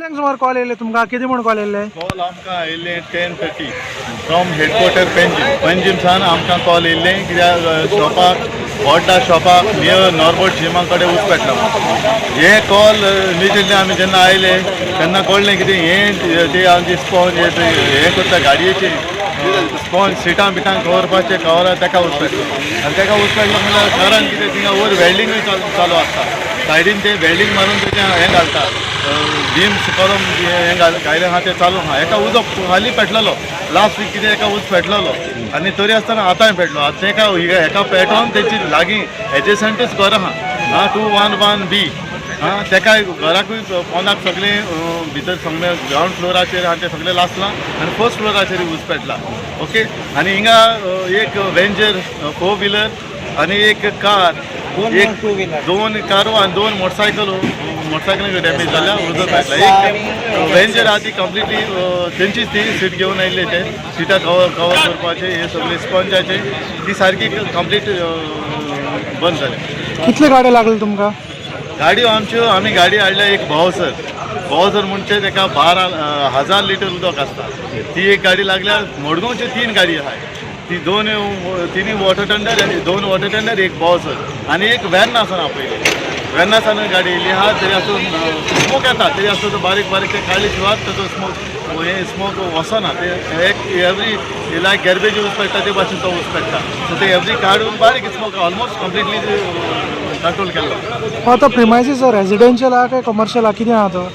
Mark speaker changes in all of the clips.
Speaker 1: कितल्यांक सुमार कॉल येयले तुमकां कितें म्हूण कॉल येयले
Speaker 2: कॉल आमकां आयिल्लें 10:30 फ्रॉम हेडक्वॉर्टर पेंजीमसान आमकां कॉल येयल्लें कित्याक शॉपाक व्हडल्या शॉपाक नियर नॉर्बोट जिमा कडेन उच पेटला हे कॉल इमिजिएटली आमी जेन्ना आयले तेन्ना कळ्ळें कितें ते आमचे स्पॉन्ज हें करता गाडयेचे स्पॉन्ज सिटां बिटां कवरपाचें कवरा ताका उच पेटलो आनी ताका उच पेटलो म्हणल्यार घरान कितें थिंगा वयर वेल्डिंगूय चालू आसता सायडीन ते वेल्डिंग मारून तेजें हें घालता बीम्स करून हें घायलें आहा तें चालू आहा एका उदक हालीं पेटलेलो लास्ट वीक कितें एका उच पेटलेलो आनी तरी आसतना आतांय पेटलो आतां तेका हेका पेटोवन तेची लागीं एडजसंटूच घर आहा 211B तेका घराकूय पोंदाक सगळें भितर सगळें ग्रावंड फ्लोराचेर आहा तें सगळें लासलां आनी फर्स्ट फ्लोराचेर उच पेटला ओके आनी हिंगा एक वेंजर 4 व्हिलर आनी एक कार दोन कारो आनी दोन मोटरसायकल डॅमेज जाल्या उजो पेटला एक वेंजर आहा ती कंप्लिटली तेंचीच ती सीट घेवन आयिल्ले ते सिटां कवर करपाचे हे सगळे स्पॉन्जाचे ती सारकी कंप्लीट बंद जाली
Speaker 1: कितले गाड्यो लागले तुमकां
Speaker 2: गाडयो आमच्यो आमी गाडी हाडल्या एक भावसर म्हणचे तेका 12,000 लिटर उदक आसता ती एक गाडी लागल्यार मडगांवच्यो 3 गाडी आहाय ती तिनी वॉटर टेंडर आनी 2 वॉटर टेंडर एक भावसर आनी एक वेर्नासान आपयली वेर्नासान गाडी येयली आहा तरी आसून स्मोक येता तरी आसून तो बारीक ते काळी शिवार ताजो स्मोक वचना ते एक एवरी लायक गॅर्बेज यूज पेट्टा ते भाशेन तो यूज पेट्टा सो ते एवरी काडून बारीक स्मोक ऑलमोस्ट कंप्लिटली कंट्रोल केल्लो
Speaker 1: आतां प्रिमायसीस रेजिडेन्शियल आहा काय कमर्शियल आहा कितें आहा तो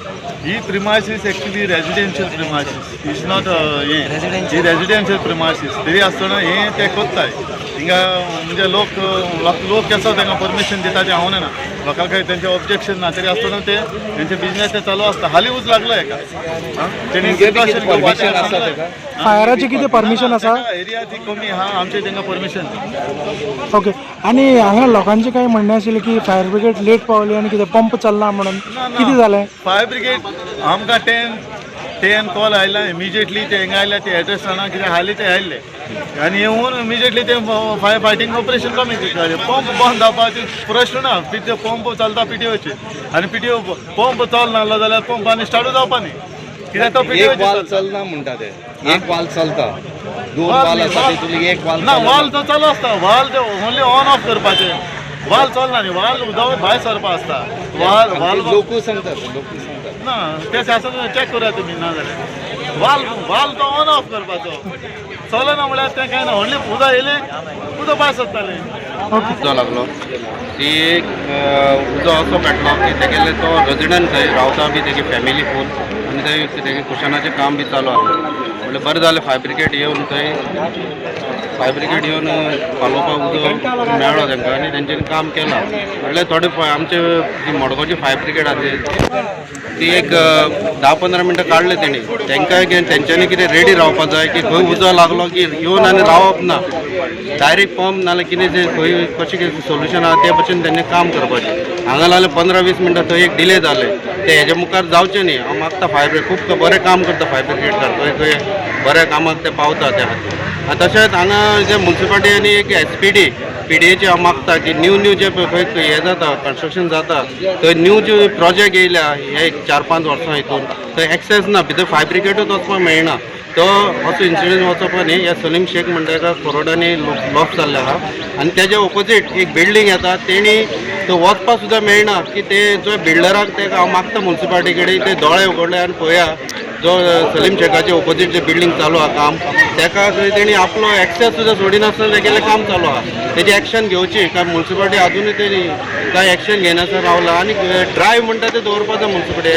Speaker 2: ही premises actually residential premises is not he residential premises तरी आसतना हे ते कोत्ताय हिंगा म्हणजे लोक कसो तांकां परमिशन दिता तें हांव ना लोकांक तेंचें ऑब्जेक्शन ना तरी आसतना ते तेंचे बिजनेस ते चालू आसता हालीं उच लागलो हेका तेणी
Speaker 1: फायराची कितें परमिशन आसा
Speaker 2: एरिया ती कमी आहा आमचे तांकां परमिशन
Speaker 1: ओके आनी हांगा लोकांचें कांय म्हणणें आशिल्लें की फायर ब्रिगेड लेट पावली आनी कितें पंप चलना म्हणून कितें जालें
Speaker 2: फायर ब्रिगेड आमकां 10 कॉल आयला इमिजिएटली ते हिंगा आयल्या ते एड्रेस जाणा कितें हालीं ते आयिल्ले आनी येवन इमिजिएटली ते फायर फायटींग ऑपरेशन कमी केलें पंप बंद जावपाची प्रश्न ना ते पंप चलता PTOचे आनी PTO पंप चलना जाल्यार पंप आनी स्टार्टूच जावपा न्ही कित्याक तो PTO
Speaker 3: चलना म्हणटा ते एक वाल चलता 2 वाल आसा तितूंतली एक वाल
Speaker 2: ना वाल तो चालू आसता वाल ते ओनली ऑन ऑफ करपाचे वाल चलना न्ही वाल उदक भायर सरपा आसता वाल
Speaker 3: लोकूय सांगतात
Speaker 2: ना ते शासन चॅक करूया तुमी ना जाल्यार वाल तो ऑन ऑफ करपाचो चलना म्हळ्यार तें कांय ना व्हडली उदक येयलें उदक भायर सरतालें
Speaker 3: उजो लागलो ती उजो असो पेटलो की तेगेले तो रेजिडेंट थंय रावता बी तेगे फॅमिली फूल आनी थंय तेगे कुशनाचें काम बी चालू आसलें म्हणल्यार बरें जालें फायर ब्रिगेड येवन थंय पालोवपाक उदक मेळ्ळो तांकां आनी तेंच्यांनी काम केलां म्हणल्यार थोडे आमचे जी मडगांवची फायर ब्रिगेड आसा ती एक 10-15 मिनटां काडले तेणी तांकांय तेंच्यांनी कितें रेडी रावपाक जाय की खंय उजो लागलो की येवन आनी रावप ना डायरेक्ट पंप नाल्यार कितें जें खंय कशें कितें सोल्युशन आहा ते भशेन तेंणी काम करपाचें हांगा लागलें 15-20 मिनटां थंय एक डिले जालें ते हेजे मुखार जावचें न्ही हांव मागता फायर ब्रिगेड खूब बरें काम करता फायर ब्रिगेड खंय बऱ्या कामाक ते पावता त्या खातीर तशेंच हांगा जे म्युन्सिपालिटी आनी एक SPD PDAचे हांव मागता की न्यू जे खंय हें जाता कन्स्ट्रक्शन जाता थंय न्यू जे प्रोजेक्ट येयल्या हे 4-5 वर्सां हितून थंय एक्सेस ना भितर फायर ब्रिगेडूच वचपाक मेळना तो असो इन्सिडंट वचप न्ही ह्या सलीम शेख म्हणटा एका करोडांनी लॉस जाल्ले आहा आनी तेज्या ऑपोजीट एक बिल्डींग येता तेणी तो वचपाक सुद्दां मेळना की ते जो बिल्डराक तेका हांव मागता म्युन्सिपालिटी कडेन ते दोळे उगडले आनी पळया जो सलीम शेखाचे ऑपोजीट जे बिल्डींग चालू आहा काम तेका थंय तेणी आपलो एक्सेस सुद्दां सोडिनासतना तेगेलें काम चालू आहा तेजी एक्शन घेवची कारण म्युन्सिपालिटी आजुनूय तेणी कांय एक्शन घेयनासतना रावला आनी ड्रायव्ह म्हणटा ते दवरपाचो म्युन्सिपालिटी